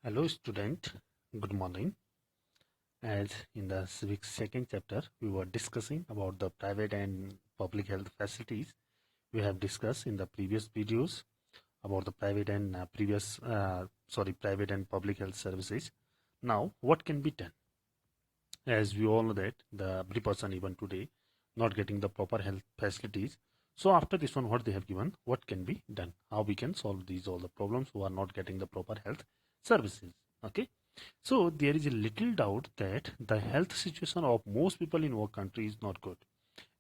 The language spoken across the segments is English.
Hello student, good morning. As in the civics second chapter, we were discussing about the private and public health facilities. We have discussed in the previous videos about the private and public health services. Now, what can be done? As we all know that every person even today not getting the proper health facilities. So after this one, what they have given, what can be done? How we can solve these all the problems who are not getting the proper health services. Okay. So there is a little doubt that the health situation of most people in our country is not good.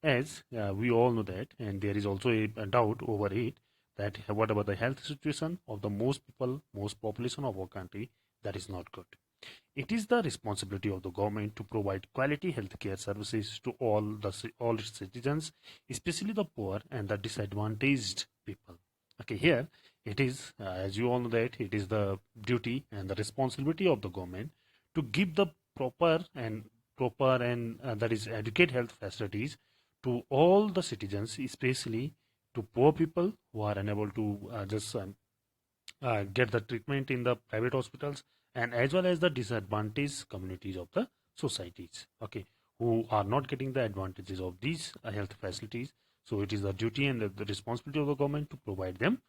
As we all know that, and there is also a doubt over it that what about the health situation of the most people, most population of our country, that is not good. It is the responsibility of the government to provide quality healthcare services to all its citizens, especially the poor and the disadvantaged people. Okay, here it is, as you all know that it is the duty and the responsibility of the government to give the proper and that is adequate health facilities to all the citizens, especially to poor people who are unable to just get the treatment in the private hospitals, and as well as the disadvantaged communities of the societies, okay, who are not getting the advantages of these health facilities. So it is the duty and the responsibility of the government to provide them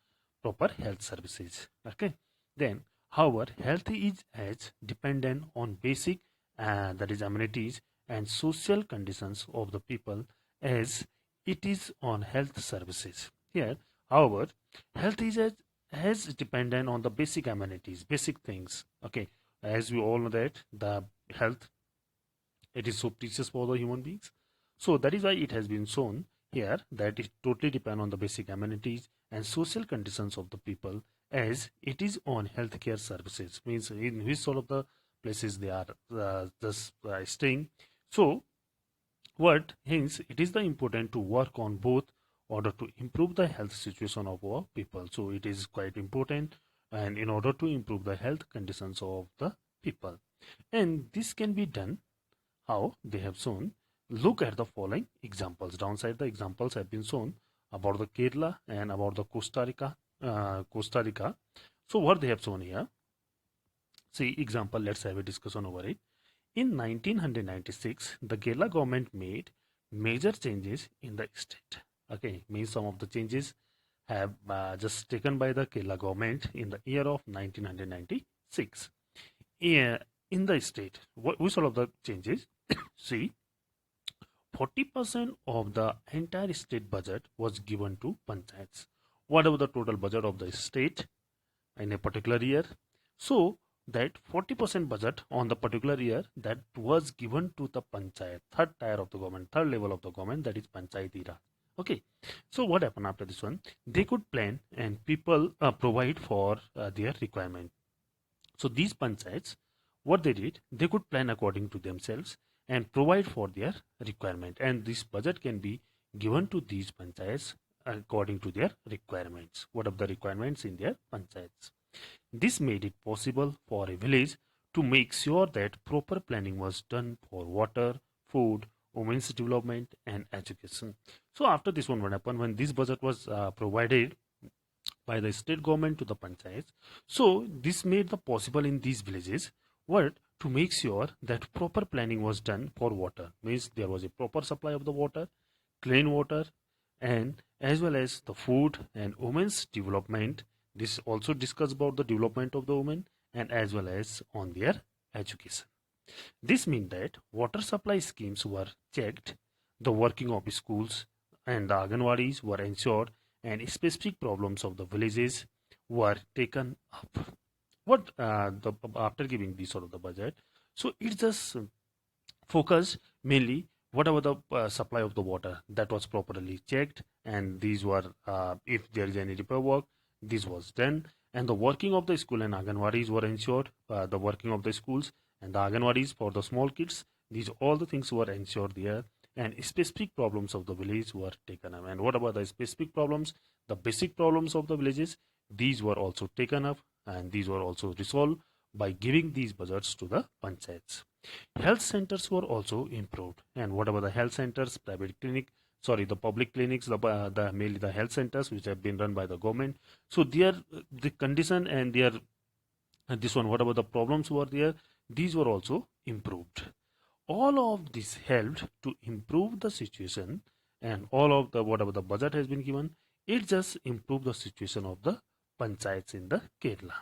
proper health services. Okay, then however health is as dependent on basic that is amenities and social conditions of the people as it is on health services. Here, however, health is as dependent on the basic amenities, basic things. Okay, as we all know that the health, it is so precious for the human beings. So that is why it has been shown here that it totally depend on the basic amenities and social conditions of the people as it is on healthcare services. Means in which sort of the places they are just staying. So what hence it is the important to work on both order to improve the health situation of our people. So it is quite important, and in order to improve the health conditions of the people, and this can be done how they have shown. Look at the following examples. Downside the examples have been shown about the Kerala and about the Costa Rica. So what they have shown here, see example, let's have a discussion over it. In 1996, the Kerala government made major changes in the state. Okay, means some of the changes have just taken by the Kerala government in the year of 1996. Yeah, in the state, which all of the changes? See, 40% of the entire state budget was given to panchayats. Whatever the total budget of the state in a particular year. So that 40% budget on the particular year that was given to the panchayat, third tier of the government, third level of the government, that is panchayati raj. Okay, so what happened after this one? They could plan and people provide for their requirement. So these panchayats, what they did, they could plan according to themselves and provide for their requirement. And this budget can be given to these panchayats according to their requirements. What are the requirements in their panchayats? This made it possible for a village to make sure that proper planning was done for water, food, women's development, and education. So after this one, what happened when this budget was provided by the state government to the panchayats? So this made the possible in these villages what to make sure that proper planning was done for water. Means there was a proper supply of the water, clean water, and as well as the food and women's development. This also discuss about the development of the women and as well as on their education. This means that water supply schemes were checked, the working of schools and the Anganwadis were ensured, and specific problems of the villages were taken up. What after giving this sort of the budget, so it just focused mainly whatever the supply of the water that was properly checked, and these were if there is any repair work, this was done, and the working of the school and Anganwadis were ensured. The working of the schools and the Anganwadis for the small kids, these all the things were ensured there, and specific problems of the village were taken up. And what about the specific problems? The basic problems of the villages, these were also taken up, and these were also resolved by giving these budgets to the panchayats. Health centers were also improved. And what about the health centers, private clinic, sorry, the public clinics, the mainly the health centers which have been run by the government. So their the condition and their And this one, whatever the problems were there, these were also improved. All of this helped to improve the situation, and all of the whatever the budget has been given, it just improved the situation of the panchayats in the Kerala.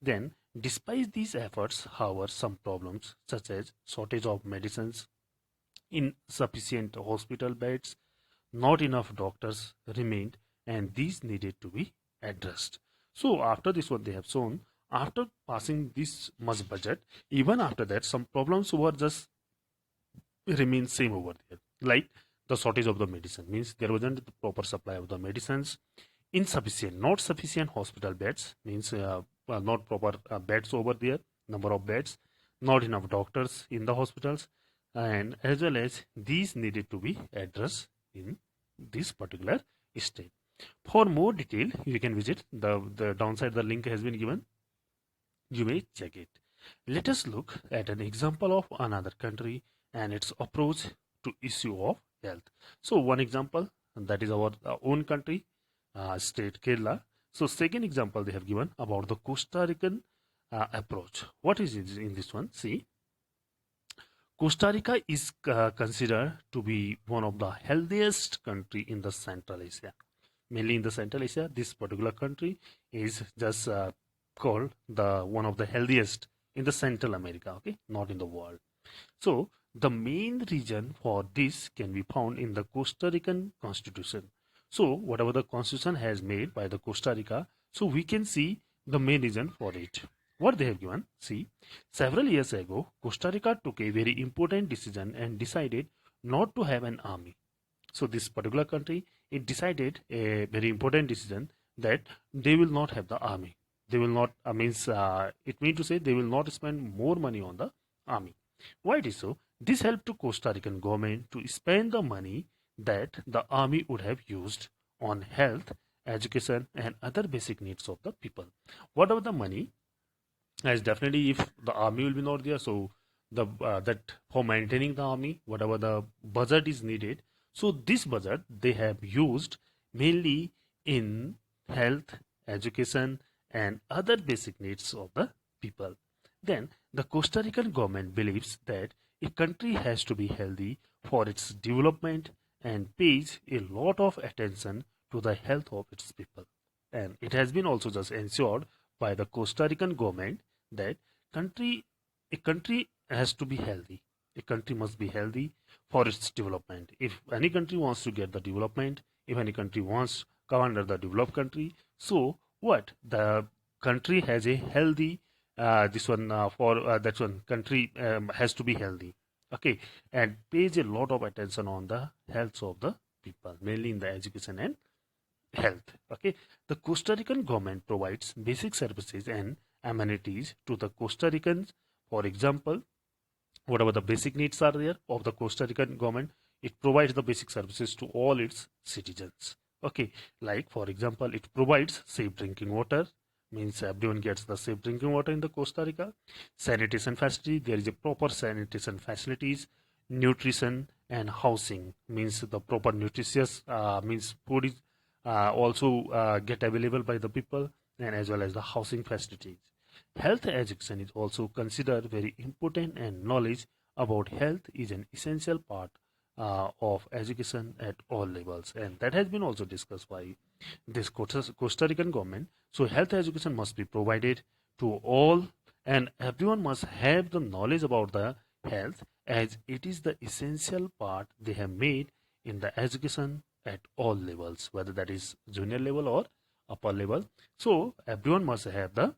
Then, despite these efforts, however, some problems such as shortage of medicines, insufficient hospital beds, not enough doctors remained, and these needed to be addressed. So after this, what they have shown, after passing this much budget, even after that, some problems were just remain same over there. Like the shortage of the medicine means there wasn't the proper supply of the medicines, insufficient, not sufficient hospital beds means not proper beds over there, number of beds, not enough doctors in the hospitals, and as well as these needed to be addressed in this particular state. For more detail, you can visit the downside. The link has been given. You may check it. Let us look at an example of another country and its approach to issue of health. So one example, that is our own country, state Kerala. So second example they have given about the Costa Rican approach. What is it in this one? See, Costa Rica is considered to be one of the healthiest country in the Central Asia. Mainly in the Central Asia, this particular country is just called the one of the healthiest in the Central America, okay, not in the world. So the main reason for this can be found in the Costa Rican constitution. So whatever the constitution has made by the Costa Rica, so we can see the main reason for it. What they have given, see, several years ago, Costa Rica took a very important decision and decided not to have an army. So this particular country, it decided a very important decision that they will not have the army. They will not, it means to say they will not spend more money on the army. Why it is so? This helped to Costa Rican government to spend the money that the army would have used on health, education, and other basic needs of the people. Whatever the money, as definitely if the army will be not there, so the that for maintaining the army, whatever the budget is needed, so this budget they have used mainly in health, education, and other basic needs of the people. Then the Costa Rican government believes that a country has to be healthy for its development and pays a lot of attention to the health of its people. And it has been also just ensured by the Costa Rican government that country a country has to be healthy. A country must be healthy for its development. If any country wants to get the development, if any country wants to come under the developed country, so what the country has a healthy this one for that one country has to be healthy, okay, and pays a lot of attention on the health of the people, mainly in the education and health. Okay, the Costa Rican government provides basic services and amenities to the Costa Ricans. For example, whatever the basic needs are there of the Costa Rican government, it provides the basic services to all its citizens. Okay, like for example, it provides safe drinking water, means everyone gets the safe drinking water in the Costa Rica. Sanitation facility, there is a proper sanitation facilities, nutrition and housing, means the proper nutritious means food is also get available by the people, and as well as the housing facilities. Health education is also considered very important, and knowledge about health is an essential part of education at all levels, and that has been also discussed by this Costa Rican government. So health education must be provided to all, and everyone must have the knowledge about the health, as it is the essential part they have made in the education at all levels, whether that is junior level or upper level. So everyone must have the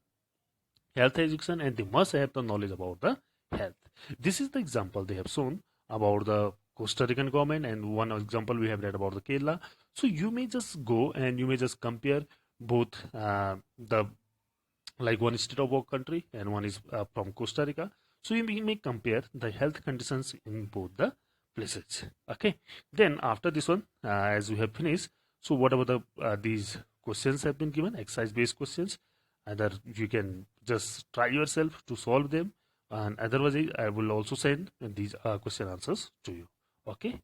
health education, and they must have the knowledge about the health. This is the example they have shown about the Costa Rican government, and one example we have read about the Kerala. So you may just go and you may just compare both the like one state of our country and one is from Costa Rica. So you may compare the health conditions in both the places. Okay. Then after this one, as we have finished, so whatever the these questions have been given, exercise based questions, either you can just try yourself to solve them, and otherwise I will also send these question answers to you. Okay.